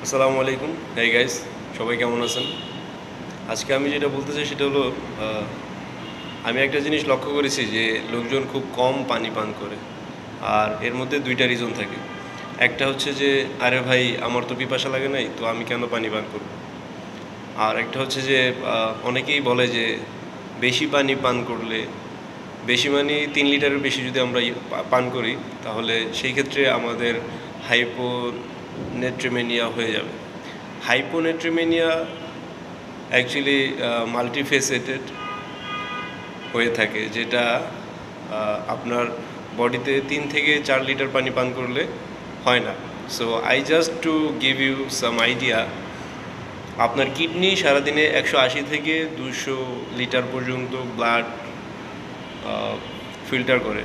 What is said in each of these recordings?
আসসালামু আলাইকুম। Hey guys, সবাই কেমন আছেন? আজকে আমি যেটা বলতে চাই সেটা হলো আমি একটা জিনিস লক্ষ্য করেছি যে লোকজন খুব কম পানি পান করে। আর এর মধ্যে দুইটা রিজন থাকে। একটা হচ্ছে যে আরে ভাই আমার তো পিপাসা লাগে নাই, তো আমি কেন পানি পান করব? আর একটা হচ্ছে যে অনেকেই বলে যে বেশি পানি পান করলে, বেশি মানে 3 লিটারের বেশি যদি আমরা পান করি তাহলে সেই ক্ষেত্রে আমাদের হাইপোনেট্রিমেনিয়া হয়ে যাবে। হাইপোনেট্রিমেনিয়া অ্যাকচুয়ালি মাল্টিফেসেটেড হয়ে থাকে, যেটা আপনার বডিতে 3 থেকে 4 লিটার পানি পান করলে হয় না। So I just to give you some idea, আপনার কিডনি সারাদিনে 180 থেকে 200 লিটার পর্যন্ত ব্লাড ফিল্টার করে।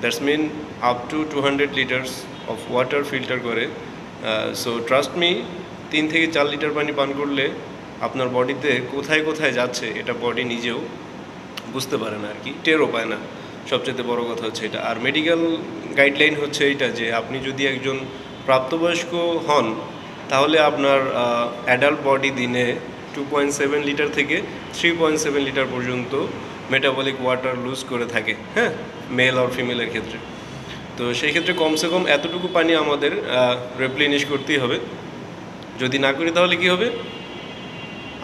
That's mean up to 200 litres of water filter করে। সো ট্রাস্ট মি, 3 থেকে 4 লিটার পানি পান করলে আপনার বডিতে কোথায় কোথায় যাচ্ছে এটা বডি নিজেও বুঝতে পারে না আর কি, টেরও পায় না। সবচেয়ে বড় কথা হচ্ছে এটা। আর মেডিকেল গাইডলাইন হচ্ছে এটা যে আপনি যদি একজন প্রাপ্তবয়স্ক হন তাহলে আপনার অ্যাডাল্ট বডি দিনে 2.7 লিটার থেকে 3.7 লিটার পর্যন্ত মেটাবলিক ওয়াটার লুজ করে থাকে, হ্যাঁ, মেল আর ফিমেলের ক্ষেত্রে। তো সেই ক্ষেত্রে কমসে কম এতটুকু পানি আমাদের রিপ্লেনিশ করতেই হবে। যদি না করি তাহলে কি হবে?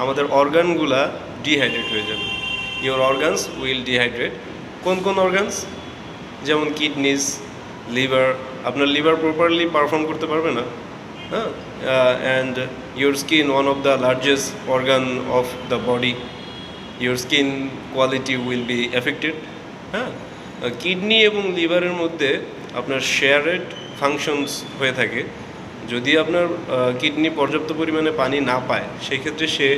আমাদের অর্গানগুলা ডিহাইড্রেট হয়ে যাবে। Your organs will dehydrate. কোন কোন অর্গানস? যেমন কিডনিস, লিভার। আপনার লিভার প্রপারলি পারফর্ম করতে পারবে না, হ্যাঁ। And your skin, one of the largest organ of the body, your skin quality will be affected, হ্যাঁ। কিডনি এবং লিভারের মধ্যে আপনার শেয়ারেড ফাংশনস হয়ে থাকে। যদি আপনার কিডনি পর্যাপ্ত পরিমাণে পানি না পায় সেই ক্ষেত্রে সে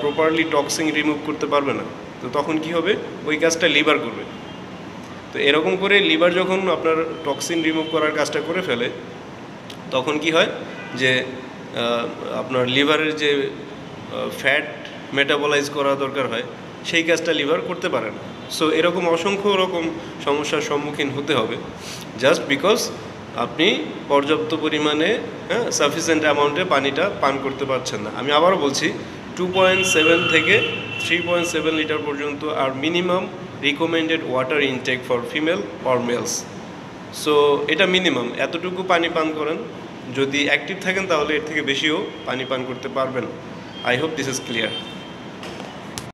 প্রপারলি টক্সিন রিমুভ করতে পারবে না। তো তখন কি হবে? ওই কাজটা লিভার করবে। তো এরকম করে লিভার যখন আপনার টক্সিন রিমুভ করার কাজটা করে ফেলে তখন কি হয় যে আপনার লিভারের যে ফ্যাট মেটাবলাইজ করা দরকার হয় সেই কাজটা লিভার করতে পারে না। সো এরকম অসংখ্য রকম সমস্যার সম্মুখীন হতে হবে জাস্ট বিকজ আপনি পর্যাপ্ত পরিমাণে, হ্যাঁ, সাফিসিয়েন্ট অ্যামাউন্টে পানিটা পান করতে পারছেন না। আমি আবারও বলছি, 2.7 থেকে 3.7 লিটার পর্যন্ত আর minimum recommended water intake for female or males. So এটা মিনিমাম, এতটুকু পানি পান করেন। যদি অ্যাক্টিভ থাকেন তাহলে এর থেকে বেশিও পানি পান করতে পারবেন। I hope this is clear.